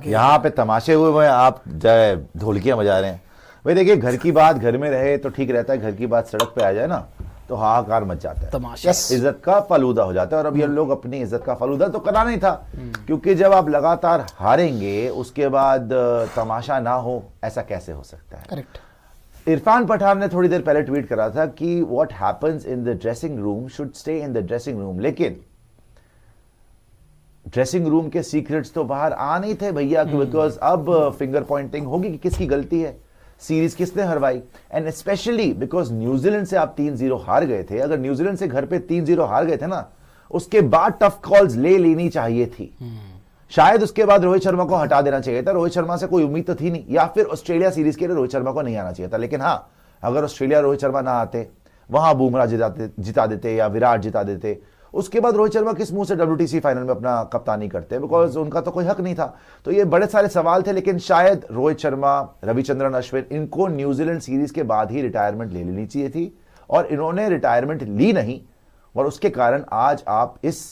यहाँ पे तमाशे हुए हैं, आप जाए ढोलकियां बजा रहे हैं। भाई देखिए, घर की बात घर में रहे तो ठीक रहता है, घर की बात सड़क पे आ जाए ना तो हाहाकार मच जाता है, तमाशा। इज्जत का फालूदा हो जाता है। और अब ये लोग अपनी इज्जत का फालूदा तो करना नहीं था, क्योंकि जब आप लगातार हारेंगे उसके बाद तमाशा ना हो, ऐसा कैसे हो सकता है। करेक्ट। इरफान पठान ने थोड़ी देर पहले ट्वीट करा था कि what happens in the dressing room should stay in the dressing room, लेकिन ड्रेसिंग रूम के सीक्रेट्स तो बाहर आ नहीं थे भैया, बिकॉज अब फिंगर पॉइंटिंग होगी कि किसकी गलती है, सीरीज किसने हरवाई। एंड स्पेशली बिकॉज न्यूजीलैंड से आप 3-0 हार गए थे। अगर न्यूजीलैंड से घर पे 3-0 हार गए थे ना, उसके बाद टफ कॉल्स ले लेनी चाहिए थी। शायद उसके बाद रोहित शर्मा को हटा देना चाहिए था। रोहित शर्मा से कोई उम्मीद तो थी नहीं, या फिर ऑस्ट्रेलिया सीरीज के लिए रोहित शर्मा को नहीं आना चाहिए था। लेकिन हाँ, अगर ऑस्ट्रेलिया रोहित शर्मा ना आते, वहां बुमराह जिता देते या विराट जिता देते, उसके बाद रोहित शर्मा किस मुंह से WTC फाइनल में अपना कप्तानी करते, बिकॉज उनका तो कोई हक नहीं था। तो ये बड़े सारे सवाल थे, लेकिन शायद रोहित शर्मा, रविचंद्रन अश्विन, इनको न्यूजीलैंड सीरीज के बाद ही रिटायरमेंट ले लेनी चाहिए थी, और इन्होंने रिटायरमेंट ली नहीं, और उसके कारण आज आप इस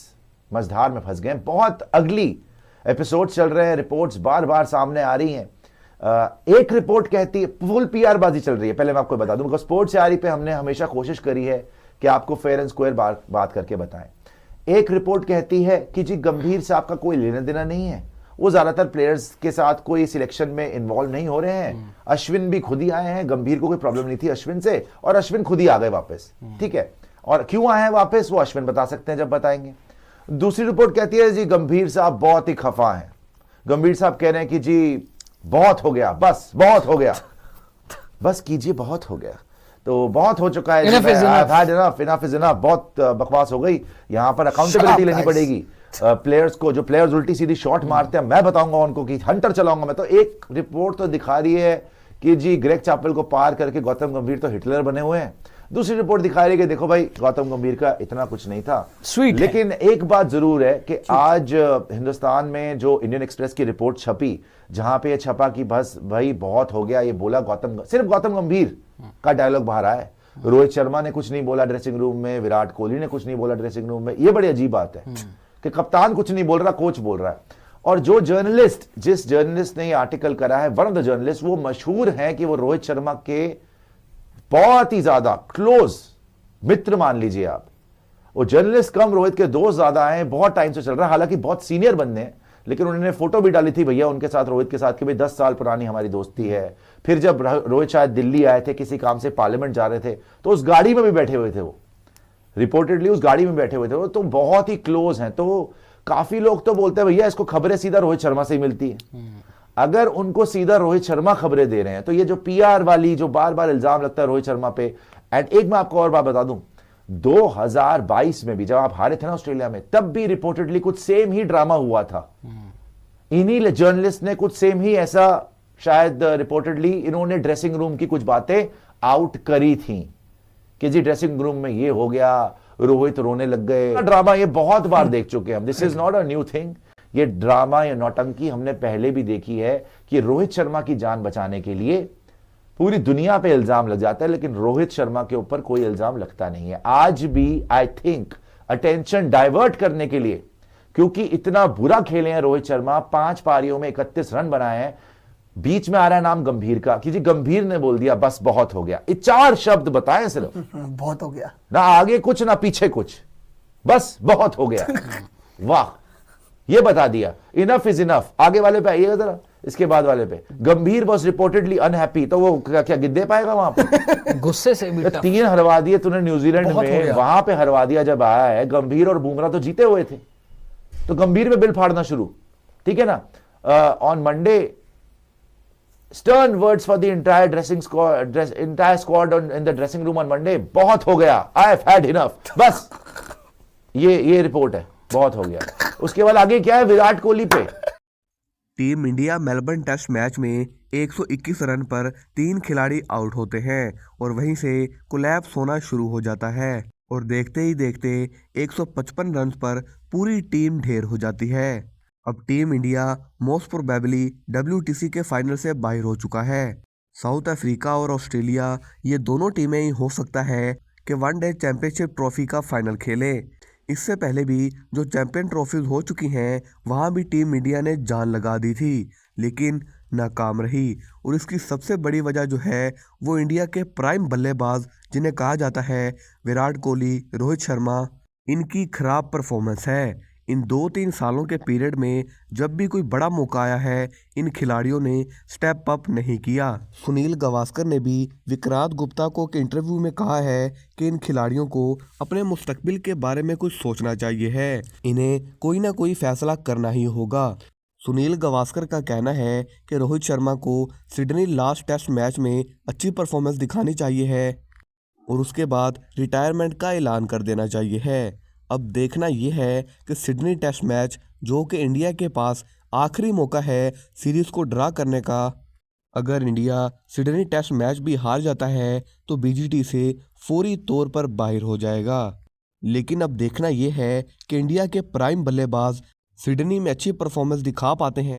मझधार में फंस गए। बहुत अगली एपिसोड चल रहे हैं, रिपोर्ट्स बार बार सामने आ रही हैं। एक रिपोर्ट कहती है, फुल PR बाजी चल रही है, पहले मैं आपको बता दूं, बिकॉज स्पोर्ट्स यारी पे हमने हमेशा कोशिश करी है कि आपको फेयर एंड स्क्वायर बात करके बताएं। एक रिपोर्ट कहती है कि जी गंभीर से आपका कोई लेना देना नहीं है, वो ज्यादातर प्लेयर्स के साथ कोई सिलेक्शन में इन्वॉल्व नहीं हो रहे हैं। अश्विन भी खुद ही आए हैं, गंभीर को कोई प्रॉब्लम नहीं थी अश्विन से, और अश्विन खुद ही आ गए वापस। ठीक है, और क्यों आए हैं वापस वो अश्विन बता सकते हैं जब बताएंगे। दूसरी रिपोर्ट कहती है जी गंभीर साहब बहुत ही खफा हैं, गंभीर साहब कह रहे हैं कि जी बहुत हो गया, बस बहुत हो गया, बस कीजिए, बहुत हो गया, तो बहुत हो चुका है, इनफ इज इनफ, बहुत बकवास हो गई, यहां पर अकाउंटेबिलिटी लेनी पड़ेगी प्लेयर्स को। जो प्लेयर्स उल्टी सीधी शॉट मारते हैं, मैं बताऊंगा उनको कि हंटर चलाऊंगा मैं। तो एक रिपोर्ट तो दिखा रही है कि जी ग्रेग चैपल को पार करके गौतम गंभीर तो हिटलर बने हुए हैं। दूसरी रिपोर्ट दिखा रही है कि देखो भाई, गौतम गंभीर का इतना कुछ नहीं था, लेकिन एक बात जरूर है कि आज हिंदुस्तान में जो इंडियन एक्सप्रेस की रिपोर्ट छपी, जहां पे ये छपा कि बस भाई बहुत हो गया, ये बोला सिर्फ गौतम गंभीर का डायलॉग बाहर आया है। रोहित शर्मा ने कुछ नहीं बोला ड्रेसिंग रूम में, विराट कोहली ने कुछ नहीं बोला ड्रेसिंग रूम में। ये बड़ी अजीब बात है कि कप्तान कुछ नहीं बोल रहा, कोच बोल रहा है। और जो जर्नलिस्ट, जिस जर्नलिस्ट ने ये आर्टिकल करा है, वन ऑफ द जर्नलिस्ट, वो मशहूर है कि वो रोहित शर्मा के बहुत ही ज्यादा क्लोज मित्र मान लीजिए आप। वो जर्नलिस्ट कम रोहित के दोस्त ज्यादा हैं, बहुत टाइम से चल रहा है, हालांकि बहुत सीनियर बंदे हैं, लेकिन उन्होंने फोटो भी डाली थी भैया उनके साथ, रोहित के साथ, कि भाई 10 साल पुरानी हमारी दोस्ती है। फिर जब रोहित शायद दिल्ली आए थे किसी काम से, पार्लियामेंट जा रहे थे, तो उस गाड़ी में भी बैठे हुए थे वो, रिपोर्टेडली उस गाड़ी में बैठे हुए थे वो, तो बहुत ही क्लोज हैं। तो काफी लोग तो बोलते हैं भैया इसको खबरें सीधा रोहित शर्मा से ही मिलती है। अगर उनको सीधा रोहित शर्मा खबरें दे रहे हैं, तो ये जो PR वाली जो बार बार इल्जाम लगता है रोहित शर्मा पे। एंड एक मैं आपको और बात बता दूं, 2022 में भी जब आप हारे थे ना ऑस्ट्रेलिया में, तब भी रिपोर्टेडली कुछ सेम ही ड्रामा हुआ था। इन्हीं जर्नलिस्ट ने कुछ सेम ही ऐसा, शायद रिपोर्टेडली इन्होंने ड्रेसिंग रूम की कुछ बातें आउट करी थी कि जी ड्रेसिंग रूम में ये हो गया, रोहित रोने लग गए। ड्रामा ये बहुत बार देख चुके हैं हम, this is not a new thing. ये ड्रामा या नौटंकी हमने पहले भी देखी है कि रोहित शर्मा की जान बचाने के लिए पूरी दुनिया पे इल्जाम लग जाता है, लेकिन रोहित शर्मा के ऊपर कोई इल्जाम लगता नहीं है। आज भी आई थिंक अटेंशन डाइवर्ट करने के लिए, क्योंकि इतना बुरा खेले हैं रोहित शर्मा, 5 पारियों में 31 रन बनाए हैं, बीच में आ रहा है नाम गंभीर का कि जी गंभीर ने बोल दिया बस बहुत हो गया। ये 4 शब्द बताएं सिर्फ, बहुत हो गया, ना आगे कुछ ना पीछे कुछ, बस बहुत हो गया। वाह, ये बता दिया, इनफ इज इनफ। आगे वाले पे आइएगा जरा, इसके बाद वाले पे, गंभीर वॉज रिपोर्टेडली अनहैप्पी, तो वो क्या गिद्दे पाएगा वहां पे? गुस्से से भी 3 हरवा दिए तूने न्यूजीलैंड में, वहां पे हरवा दिया जब आया है। गंभीर और बुमराह तो जीते हुए थे, तो गंभीर में बिल फाड़ना शुरू, ठीक है ना। On Monday stern words for the entire entire squad in the dressing room on Monday, बहुत हो गया, I have had enough, बस ये रिपोर्ट है, बहुत हो गया। उसके बाद आगे क्या है विराट कोहली पे। Team India Melbourne test match में 121 रन पर 3 खिलाड़ी आउट होते हैं और वहीं से कोलैप्स होना शुरू हो जाता है और देखते ही देखते 155 रन पर पूरी टीम ढेर हो जाती है। अब team India most probably WTC के फाइनल से बाहर हो चुका है। साउथ अफ्रीका और ऑस्ट्रेलिया ये दोनों टीमें ही हो सकता है कि वनडे चैंपियनशिप ट्रॉफी का फाइनल खेलें, इससे पहले भी जो चैंपियन ट्रॉफीज हो चुकी हैं वहां भी टीम इंडिया ने जान लगा दी थी, लेकिन नाकाम रही। और इसकी सबसे बड़ी वजह जो है वो इंडिया के प्राइम बल्लेबाज जिन्हें कहा जाता है विराट कोहली, रोहित शर्मा, इनकी खराब परफॉर्मेंस है। इन 2-3 सालों के पीरियड में जब भी कोई बड़ा मौका आया है इन खिलाड़ियों ने स्टेप अप नहीं किया। सुनील गावस्कर ने भी विक्रांत गुप्ता को एक इंटरव्यू में कहा है कि इन खिलाड़ियों को अपने मुस्तकबिल के बारे में कुछ सोचना चाहिए है, इन्हें कोई ना कोई फैसला करना ही होगा। सुनील गावस्कर का कहना है कि रोहित शर्मा को सिडनी लास्ट टेस्ट मैच में अच्छी परफॉर्मेंस दिखानी चाहिए है और उसके बाद रिटायरमेंट का ऐलान कर देना चाहिए है। अब देखना यह है कि सिडनी टेस्ट मैच जो कि इंडिया के पास आखिरी मौका है सीरीज को ड्रा करने का, अगर इंडिया सिडनी टेस्ट मैच भी हार जाता है तो बीजीटी से फौरी तौर पर बाहर हो जाएगा। लेकिन अब देखना यह है कि इंडिया के प्राइम बल्लेबाज सिडनी में अच्छी परफॉर्मेंस दिखा पाते हैं